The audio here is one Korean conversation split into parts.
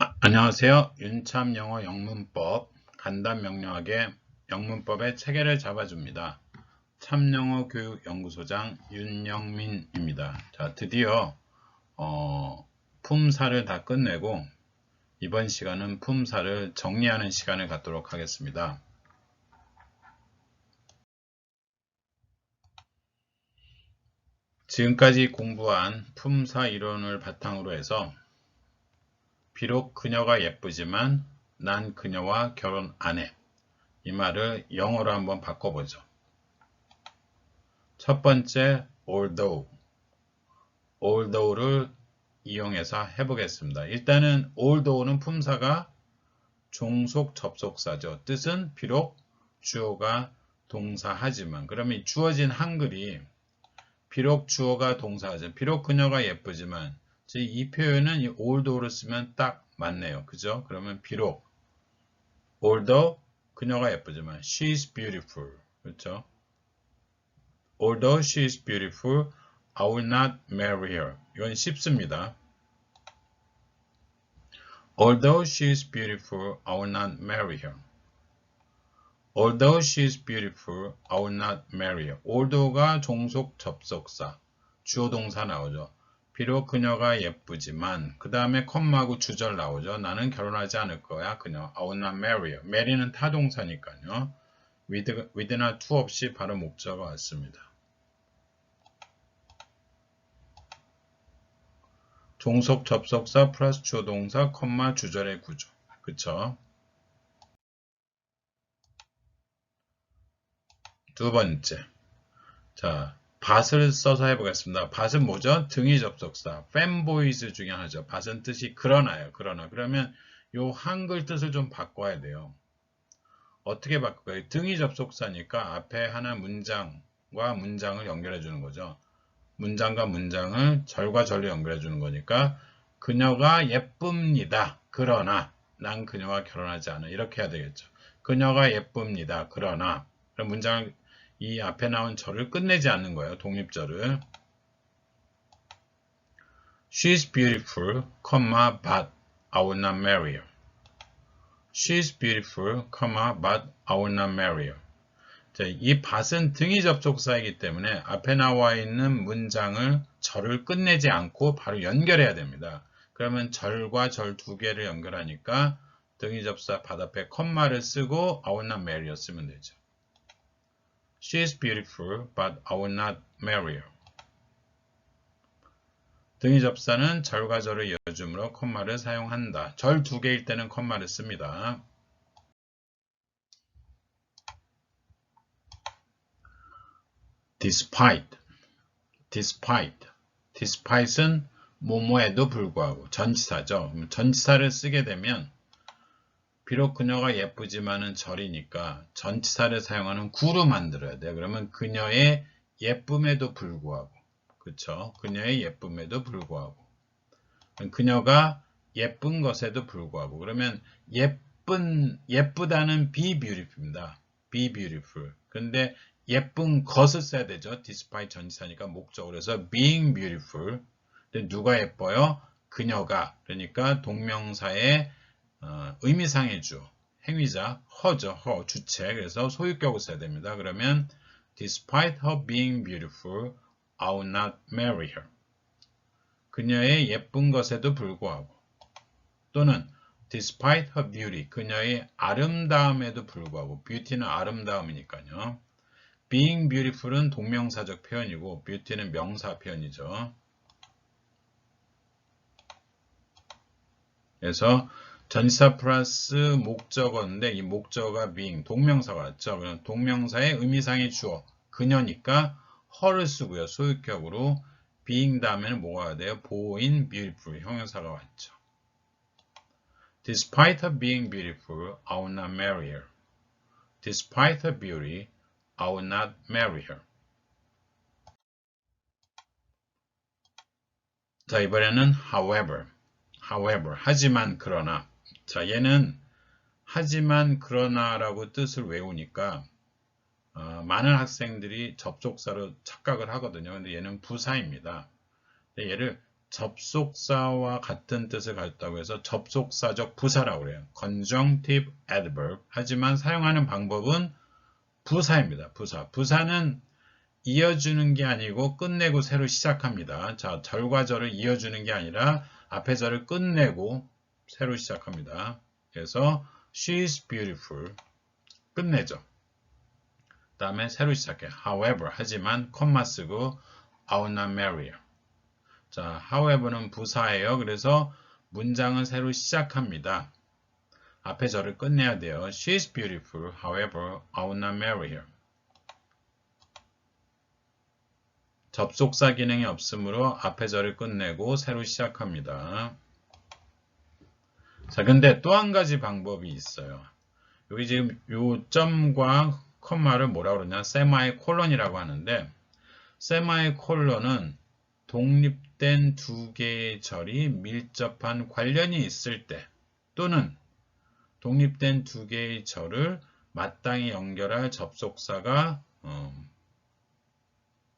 안녕하세요. 윤참 영어 영문법 간단 명료하게 영문법의 체계를 잡아줍니다. 참영어 교육연구소장 윤영민입니다. 자, 드디어 품사를 다 끝내고 이번 시간은 품사를 정리하는 시간을 갖도록 하겠습니다. 지금까지 공부한 품사 이론을 바탕으로 해서 비록 그녀가 예쁘지만 난 그녀와 결혼 안 해. 이 말을 영어로 한번 바꿔보죠. 첫 번째, although를 이용해서 해보겠습니다. 일단은 although는 품사가 종속 접속사죠. 뜻은 비록 주어가 동사하지만. 그러면 주어진 한글이 비록 주어가 동사하지만, 비록 그녀가 예쁘지만, 이 표현은 이 although를 쓰면 딱 맞네요. 그죠? 그러면 비록 although 그녀가 예쁘지만 she is beautiful. 그렇죠? Although she is beautiful, I will not marry her. 이건 쉽습니다. Although she is beautiful, I will not marry her. Although she is beautiful, I will not marry her. Although가 종속 접속사, 주어 동사 나오죠. 비록 그녀가 예쁘지만 그 다음에 컴마하고 주절 나오죠. 나는 결혼하지 않을 거야. 그녀. I will not marry her. marry는 타동사니까요. with나 to 없이 바로 목적어가 왔습니다. 종속 접속사 플러스 주어 동사 컴마 주절의 구조. 그쵸? 두 번째. 자, bat을 써서 해보겠습니다. bat은 뭐죠? 등위 접속사. fanboys 중에 하나죠. bat은 뜻이 그러나요. 그러나. 그러면 요 한글 뜻을 좀 바꿔야 돼요. 어떻게 바꿀까요? 등위 접속사니까 앞에 하나 문장과 문장을 연결해 주는 거죠. 문장과 문장을 절과 절로 연결해 주는 거니까 그녀가 예쁩니다. 그러나 난 그녀와 결혼하지 않아. 이렇게 해야 되겠죠. 그녀가 예쁩니다. 그러나 그럼 문장을 이 앞에 나온 절을 끝내지 않는 거예요. 독립절을. She's beautiful, but I will not marry her. She's beautiful, but I will not marry her. 자, 이 bat은 등위 접속사이기 때문에 앞에 나와 있는 문장을 절을 끝내지 않고 바로 연결해야 됩니다. 그러면 절과 절 두 개를 연결하니까 등위 접속사 bat 앞에 컴마를 쓰고 I will not marry her 쓰면 되죠. She is beautiful, but I will not marry her. 등위 접사는 절과 절을 이어주므로 컴마를 사용한다. 절 두 개일 때는 컴마를 씁니다. despite은 뭐뭐에도 불구하고 전치사죠. 전치사를 쓰게 되면 비록 그녀가 예쁘지만은 절이니까 전치사를 사용하는 구로 만들어야 돼요. 그러면 그녀의 예쁨에도 불구하고, 그쵸? 그녀의 예쁨에도 불구하고, 그녀가 예쁜 것에도 불구하고, 그러면 예쁘다는 be beautiful입니다. be beautiful. 근데 예쁜 것을 써야 되죠. despite 전치사니까 목적으로 해서 being beautiful. 근데 누가 예뻐요? 그녀가. 그러니까 동명사의 의미상의 주, 행위자, her죠. her, 주체. 그래서 소유격을 써야 됩니다. 그러면 despite her being beautiful, I will not marry her. 그녀의 예쁜 것에도 불구하고 또는 despite her beauty, 그녀의 아름다움에도 불구하고 beauty는 아름다움이니까요. being beautiful은 동명사적 표현이고 beauty는 명사 표현이죠. 그래서 전치사 플러스 목적어인데 이 목적어가 being, 동명사가 왔죠. 그럼 동명사의 의미상의 주어, 그녀니까 her를 쓰고요. 소유격으로 being 다음에는 뭐가 와야 돼요? being beautiful, 형용사가 왔죠. Despite her being beautiful, I will not marry her. Despite her beauty, I will not marry her. 자, 이번에는 however, 하지만 그러나. 자, 얘는 하지만 그러나라고 뜻을 외우니까 많은 학생들이 접속사로 착각을 하거든요. 근데 얘는 부사입니다. 근데 얘를 접속사와 같은 뜻을 가졌다고 해서 접속사적 부사라고 그래요. conjunctive adverb. 하지만 사용하는 방법은 부사입니다. 부사. 부사는 이어주는 게 아니고 끝내고 새로 시작합니다. 자, 절과 절을 이어주는 게 아니라 앞에 절을 끝내고 새로 시작합니다. 그래서 she's beautiful. 끝내죠. 그 다음에 새로 시작해. however, 하지만 콤마 쓰고 I will not marry her. 자, however는 부사예요. 그래서 문장은 새로 시작합니다. 앞에 절을 끝내야 돼요. She's beautiful. However, I will not marry her. 접속사 기능이 없으므로 앞에 절을 끝내고 새로 시작합니다. 자, 근데 또 한 가지 방법이 있어요. 여기 지금 요 점과 컴마를 뭐라고 그러냐? 세마이콜론이라고 하는데, 세마이콜론은 독립된 두 개의 절이 밀접한 관련이 있을 때, 또는 독립된 두 개의 절을 마땅히 연결할 접속사가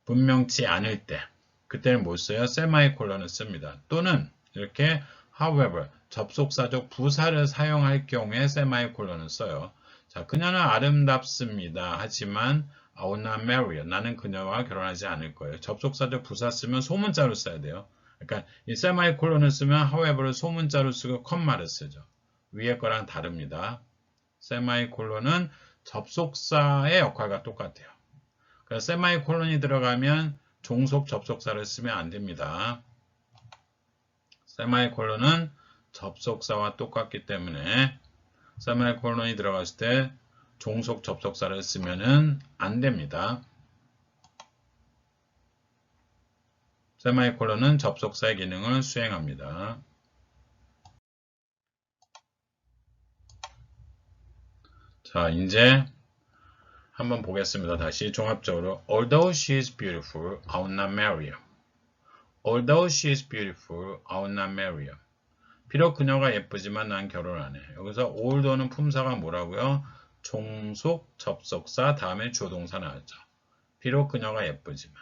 분명치 않을 때, 그때는 못 써요. 세마이콜론을 씁니다. 또는 이렇게 however, 접속사적 부사를 사용할 경우에 세마이콜론을 써요. 자, 그녀는 아름답습니다. 하지만 I will not marry her. 나는 그녀와 결혼하지 않을 거예요. 접속사적 부사 쓰면 소문자로 써야 돼요. 그러니까 이 세마이콜론을 쓰면 however를 소문자로 쓰고 컴마를 쓰죠. 위에 거랑 다릅니다. 세마이콜론은 접속사의 역할과 똑같아요. 그래서 세마이콜론이 들어가면 종속 접속사를 쓰면 안 됩니다. 세마이콜론은 접속사와 똑같기 때문에 세마이콜론이 들어갔을 때 종속 접속사를 쓰면 안 됩니다. 세마이콜론은 접속사의 기능을 수행합니다. 자, 이제 한번 보겠습니다. 다시 종합적으로 Although she is beautiful, I will not marry her. Although she is beautiful, I will not marry her. 비록 그녀가 예쁘지만 난 결혼 안 해. 여기서 although는 품사가 뭐라고요? 종속 접속사 다음에 주어동사 나왔죠. 비록 그녀가 예쁘지만.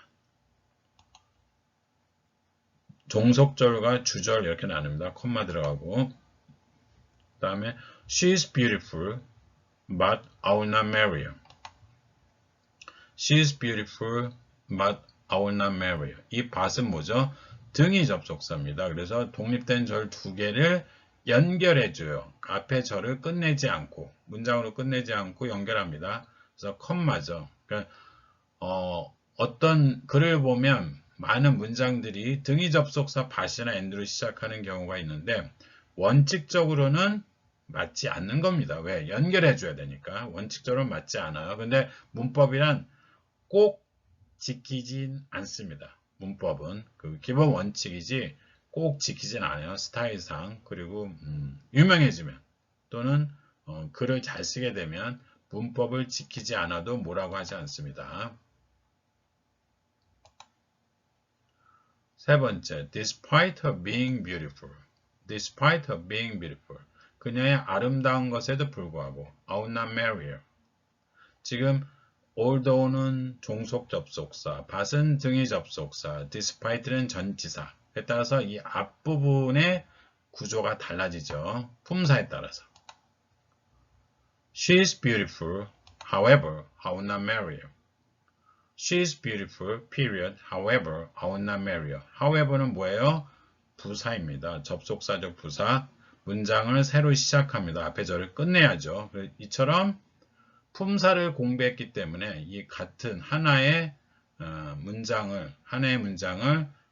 종속절과 주절 이렇게 나눕니다. 콤마 들어가고. 그 다음에 she is beautiful, but I will not marry her. She is beautiful, but I will not marry her. 이 but은 뭐죠? 등이 접속사입니다. 그래서 독립된 절 두 개를 연결해줘요. 앞에 절을 끝내지 않고, 문장으로 끝내지 않고 연결합니다. 그래서 컴마죠. 그러니까 어떤 글을 보면 많은 문장들이 등이 접속사 but이나 and로 시작하는 경우가 있는데 원칙적으로는 맞지 않는 겁니다. 왜? 연결해줘야 되니까. 원칙적으로 맞지 않아요. 근데 문법이란 꼭 지키진 않습니다. 문법은 그 기본 원칙이지 꼭 지키진 않아요. 스타일상. 그리고 유명해지면 또는 글을 잘 쓰게 되면 문법을 지키지 않아도 뭐라고 하지 않습니다. 세 번째, despite her being beautiful. Despite her being beautiful. 그녀의 아름다운 것에도 불구하고 I will not marry her. 지금 although는 종속 접속사, but은 등이 접속사, despite는 전치사에 따라서 이 앞부분의 구조가 달라지죠. 품사에 따라서. She is beautiful, however, I will not marry her. She is beautiful, period, however, I will not marry her. however는 뭐예요? 부사입니다. 접속사적 부사. 문장을 새로 시작합니다. 앞에 절을 끝내야죠. 이처럼 품사를 공부했기 때문에 이 같은 하나의 문장을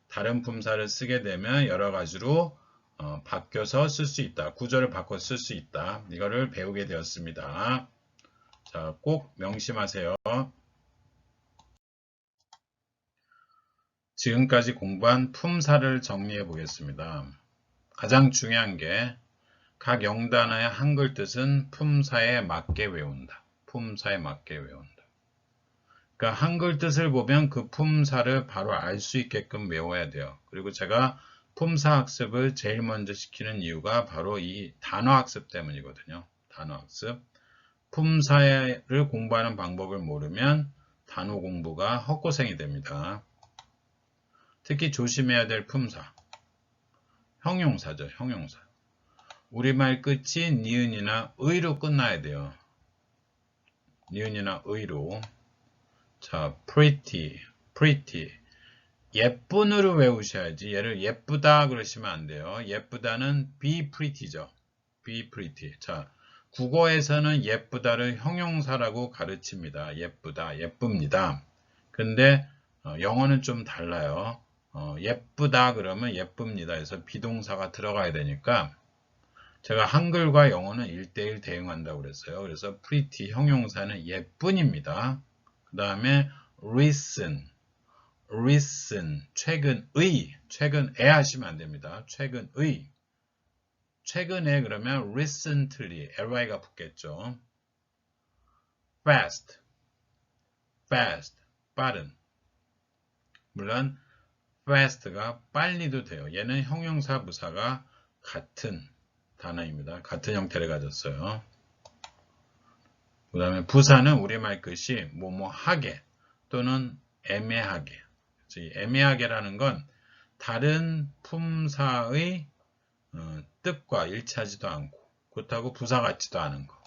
다른 품사를 쓰게 되면 여러 가지로 바뀌어서 쓸 수 있다. 구조를 바꿔 쓸 수 있다. 이거를 배우게 되었습니다. 자, 꼭 명심하세요. 지금까지 공부한 품사를 정리해 보겠습니다. 가장 중요한 게 각 영단어의 한글 뜻은 품사에 맞게 외운다. 품사에 맞게 외운다. 그러니까 한글 뜻을 보면 그 품사를 바로 알 수 있게끔 외워야 돼요. 그리고 제가 품사 학습을 제일 먼저 시키는 이유가 바로 이 단어 학습 때문이거든요. 단어 학습. 품사를 공부하는 방법을 모르면 단어 공부가 헛고생이 됩니다. 특히 조심해야 될 품사. 형용사죠. 형용사. 우리말 끝이 니은이나 의로 끝나야 돼요. 니은이나 의로. 자, pretty, pretty. 예쁜으로 외우셔야지. 얘를 예쁘다 그러시면 안 돼요. 예쁘다는 be pretty죠. be pretty. 자, 국어에서는 예쁘다를 형용사라고 가르칩니다. 예쁘다, 예쁩니다. 근데 영어는 좀 달라요. 예쁘다 그러면 예쁩니다. 해서 비동사가 들어가야 되니까 제가 한글과 영어는 1대1 대응한다고 그랬어요. 그래서 pretty 형용사는 예쁜입니다. 그 다음에 recent, recent, 최근의, 최근에 하시면 안 됩니다. 최근의, 최근에 그러면 recently, ly가 붙겠죠. fast, fast, 빠른. 물론 fast가 빨리도 돼요. 얘는 형용사 부사가 같은 단어입니다. 같은 형태를 가졌어요. 그 다음에 부사는 우리말 끝이 뭐뭐하게 또는 애매하게. 애매하게라는 건 다른 품사의 뜻과 일치하지도 않고 그렇다고 부사 같지도 않은 거.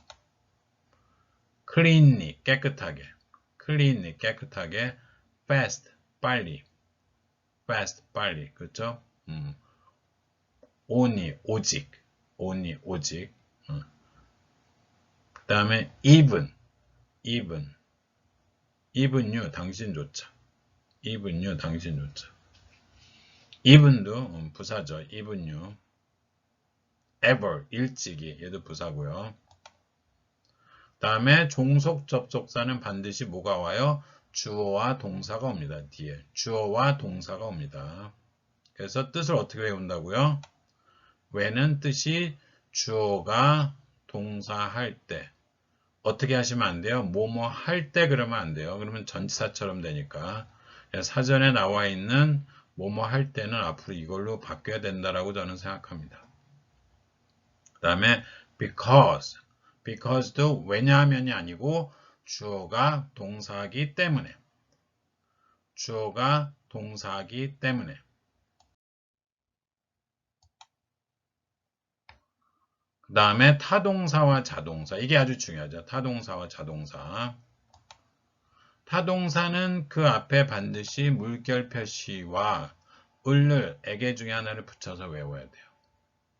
cleanly, 깨끗하게. cleanly, 깨끗하게. fast, 빨리. fast, 빨리. 그렇죠? only, 오직. only, 오직. 그 다음에 even, even. even you, 당신조차. even you, 당신조차. even도 부사죠. even you. ever, 일찍이. 얘도 부사고요. 그 다음에 종속 접속사는 반드시 뭐가 와요? 주어와 동사가 옵니다. 뒤에. 주어와 동사가 옵니다. 그래서 뜻을 어떻게 외운다고요? 왜는 뜻이 주어가 동사할 때. 어떻게 하시면 안 돼요? 뭐뭐 할 때 그러면 안 돼요. 그러면 전치사처럼 되니까. 사전에 나와 있는 뭐뭐 할 때는 앞으로 이걸로 바뀌어야 된다라고 저는 생각합니다. 그 다음에 because. because도 왜냐하면이 아니고 주어가 동사하기 때문에. 주어가 동사하기 때문에. 그 다음에 타동사와 자동사. 이게 아주 중요하죠. 타동사와 자동사. 타동사는 그 앞에 반드시 물결 표시와 을을 애개 중에 하나를 붙여서 외워야 돼요.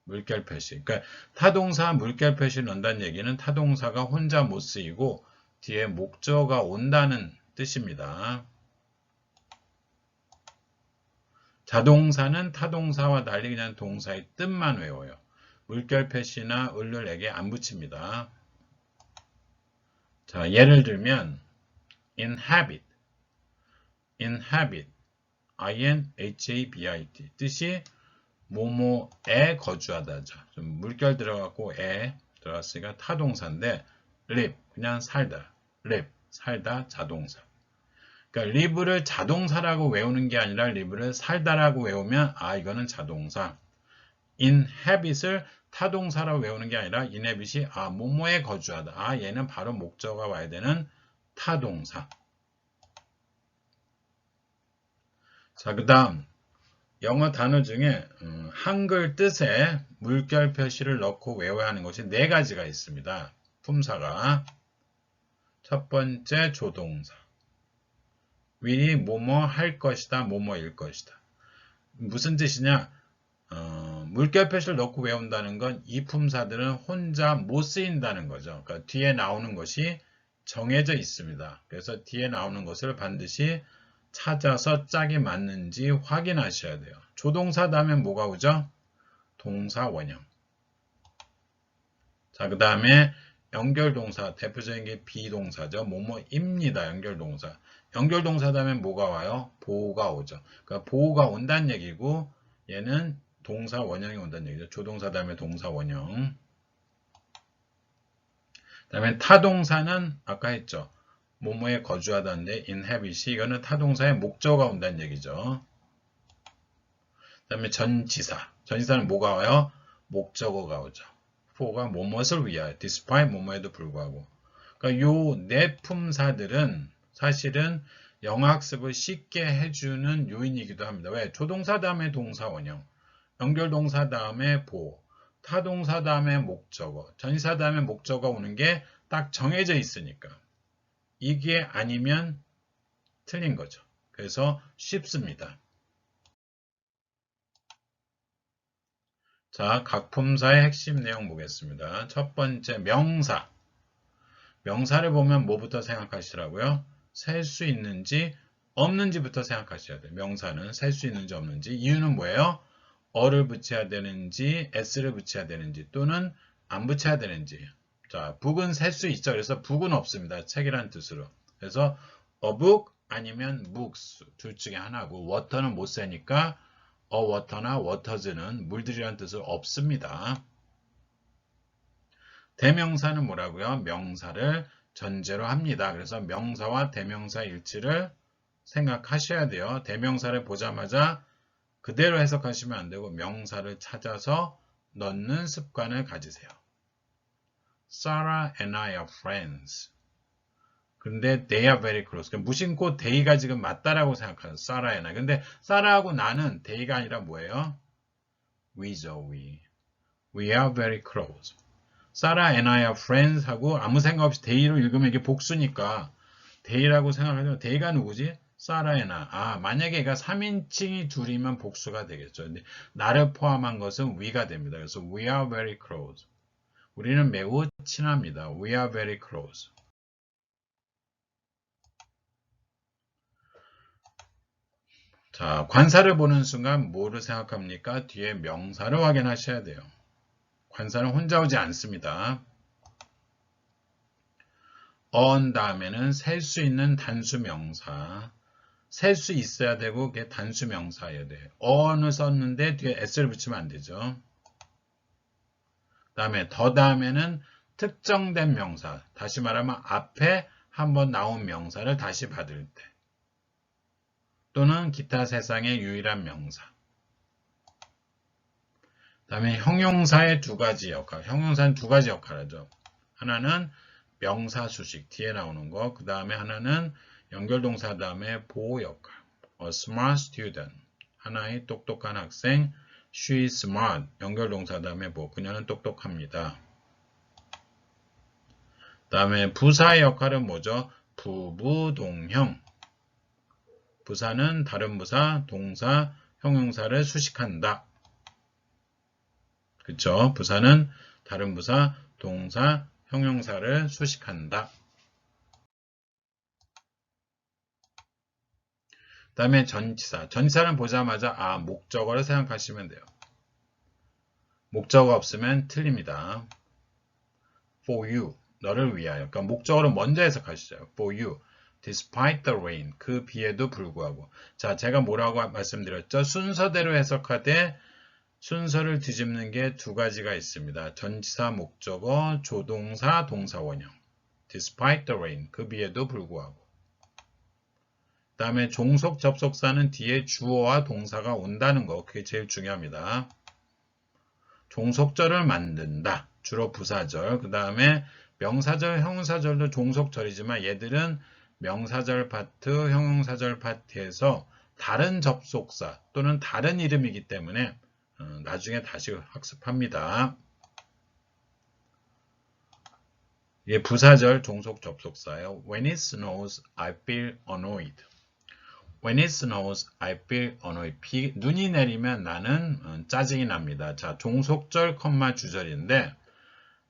물결 표시. 그러니까 타동사 물결 표시를 넣는다는 얘기는 타동사가 혼자 못 쓰이고 뒤에 목적어가 온다는 뜻입니다. 자동사는 타동사와 달리 그냥 동사의 뜻만 외워요. 물결 표시나 을을 애개 안 붙입니다. 자, 예를 들면 inhabit, inhabit, inhabit 뜻이 뭐뭐에 거주하다죠. 좀 물결 들어갔고 에 들어갔으니까 타동사인데 live 그냥 살다, live 살다 자동사. 그러니까 live를 자동사라고 외우는 게 아니라 live를 살다라고 외우면 아 이거는 자동사. inhabit을 타동사라고 외우는 게 아니라 inhabit이 아 뭐뭐에 거주하다. 아 얘는 바로 목적어가 와야 되는 타동사. 자, 그 다음 영어 단어 중에 한글 뜻에 물결 표시를 넣고 외워야 하는 것이 4가지가 있습니다. 품사가. 첫 번째 조동사. will이 뭐뭐 할 것이다, 뭐뭐일 것이다. 무슨 뜻이냐? 물결 표시를 넣고 외운다는 건 이 품사들은 혼자 못 쓰인다는 거죠. 그러니까 뒤에 나오는 것이 정해져 있습니다. 그래서 뒤에 나오는 것을 반드시 찾아서 짝이 맞는지 확인하셔야 돼요. 조동사 다음에 뭐가 오죠? 동사 원형. 자, 그 다음에 연결동사, 대표적인 게 비동사죠. 뭐뭐입니다. 연결동사. 연결동사 다음에 뭐가 와요? 보호가 오죠. 그러니까 보호가 온다는 얘기고 얘는 동사 원형이 온다는 얘기죠. 조동사 다음에 동사 원형. 그 다음에 타동사는 아까 했죠. 뭐뭐에 거주하다는데 inhabit이 이거는 타동사의 목적어가 온다는 얘기죠. 그 다음에 전치사. 전치사는 뭐가 와요? 목적어가 오죠. for가 뭐뭇을 위하여, despite 뭐뭐에도 불구하고. 그러니까 요 네 품사들은 사실은 영어 학습을 쉽게 해주는 요인이기도 합니다. 왜? 조동사 다음에 동사 원형. 연결동사 다음에 보호, 타동사 다음에 목적어, 전치사 다음에 목적어 오는 게 딱 정해져 있으니까 이게 아니면 틀린 거죠. 그래서 쉽습니다. 자, 각 품사의 핵심 내용 보겠습니다. 첫 번째, 명사. 명사를 보면 뭐부터 생각하시라고요? 셀 수 있는지 없는지부터 생각하셔야 돼요. 명사는 셀 수 있는지 없는지. 이유는 뭐예요? 어를 붙여야 되는지 s를 붙여야 되는지 또는 안 붙여야 되는지. 자, book은 셀 수 있죠. 그래서 book은 없습니다. 책이란 뜻으로. 그래서 a book 아니면 books 둘 중에 하나고 water는 못 세니까 a water나 waters는 물들이란 뜻은 없습니다. 대명사는 뭐라고요? 명사를 전제로 합니다. 그래서 명사와 대명사 일치를 생각하셔야 돼요. 대명사를 보자마자 그대로 해석하시면 안 되고 명사를 찾아서 넣는 습관을 가지세요. Sarah and I are friends. 근데 they are very close. 무심코 they가 지금 맞다라고 생각하는 Sarah and I. 근데 Sarah하고 나는 they가 아니라 뭐예요? we죠, we. We are very close. Sarah and I are friends 하고 아무 생각 없이 they로 읽으면 이게 복수니까 they라고 생각하면 they가 누구지? Sarah and I. 아, 만약에 얘가 3인칭이 둘이면 복수가 되겠죠. 근데 나를 포함한 것은 we가 됩니다. 그래서 we are very close. 우리는 매우 친합니다. We are very close. 자, 관사를 보는 순간 뭐를 생각합니까? 뒤에 명사를 확인하셔야 돼요. 관사는 혼자 오지 않습니다. on 다음에는 셀 수 있는 단수 명사. 셀 수 있어야 되고 그게 단수 명사여야 돼요. on을 썼는데 뒤에 s를 붙이면 안 되죠. 다음에 더 다음에는 특정된 명사. 다시 말하면 앞에 한번 나온 명사를 다시 받을 때. 또는 기타 세상의 유일한 명사. 다음에 형용사의 두 가지 역할. 형용사는 두 가지 역할을 하죠. 하나는 명사 수식 뒤에 나오는 거. 그 다음에 하나는 연결동사 다음에 보호 역할. A smart student. 하나의 똑똑한 학생. She is smart. 연결동사 다음에 보호. 그녀는 똑똑합니다. 다음에 부사의 역할은 뭐죠? 부부동형. 부사는 다른 부사, 동사, 형용사를 수식한다. 그쵸? 부사는 다른 부사, 동사, 형용사를 수식한다. 그 다음에 전치사. 전치사는 보자마자 목적어를 생각하시면 돼요. 목적어 없으면 틀립니다. For you, 너를 위하여. 그러니까 목적어를 먼저 해석하시죠. For you, despite the rain, 그 비에도 불구하고. 자, 제가 뭐라고 말씀드렸죠? 순서대로 해석하되 순서를 뒤집는 게 두 가지가 있습니다. 전치사, 목적어, 조동사, 동사 원형. Despite the rain, 그 비에도 불구하고. 그 다음에 종속 접속사는 뒤에 주어와 동사가 온다는 거. 그게 제일 중요합니다. 종속절을 만든다. 주로 부사절. 그 다음에 명사절, 형용사절도 종속절이지만 얘들은 명사절 파트, 형용사절 파트에서 다른 접속사 또는 다른 이름이기 때문에 나중에 다시 학습합니다. 이게 부사절 종속 접속사예요. When it snows, I feel annoyed. When it snows, I feel annoyed. 눈이 내리면 나는 짜증이 납니다. 자, 종속절, 주절인데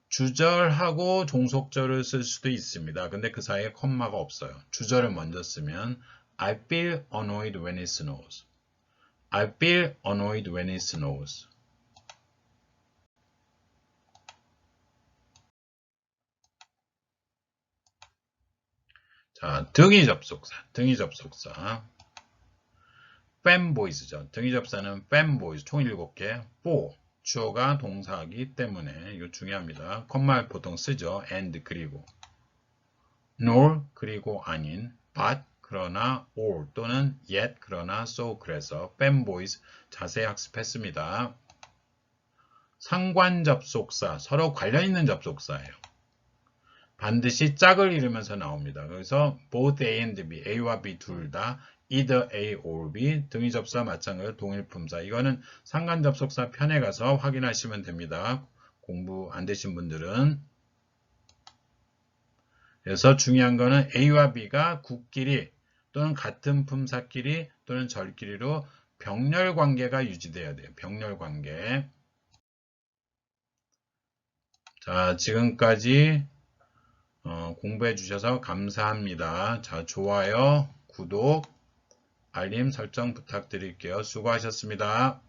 주절하고 종속절을 쓸 수도 있습니다. 근데 그 사이에 컴마가 없어요. 주절을 먼저 쓰면 I feel annoyed when it snows. I feel annoyed when it snows. 자, 등위 접속사. fanboys죠. 등위 접사는 fanboys, 총 7개. for, 주어가 동사이기 때문에 이거 중요합니다. 컴마 보통 쓰죠. and 그리고 nor 그리고 아닌 but 그러나 or 또는 yet 그러나 so 그래서 fanboys 자세히 학습했습니다. 상관 접속사, 서로 관련 있는 접속사예요. 반드시 짝을 이루면서 나옵니다. 그래서 both A and B, A와 B 둘 다 either A or B, 등위 접수와 마찬가지로 동일 품사. 이거는 상관 접속사 편에 가서 확인하시면 됩니다. 공부 안 되신 분들은. 그래서 중요한 거는 A와 B가 국끼리 또는 같은 품사끼리 또는 절끼리로 병렬 관계가 유지돼야 돼요. 병렬 관계. 자, 지금까지 공부해 주셔서 감사합니다. 자, 좋아요, 구독, 알림 설정 부탁드릴게요. 수고하셨습니다.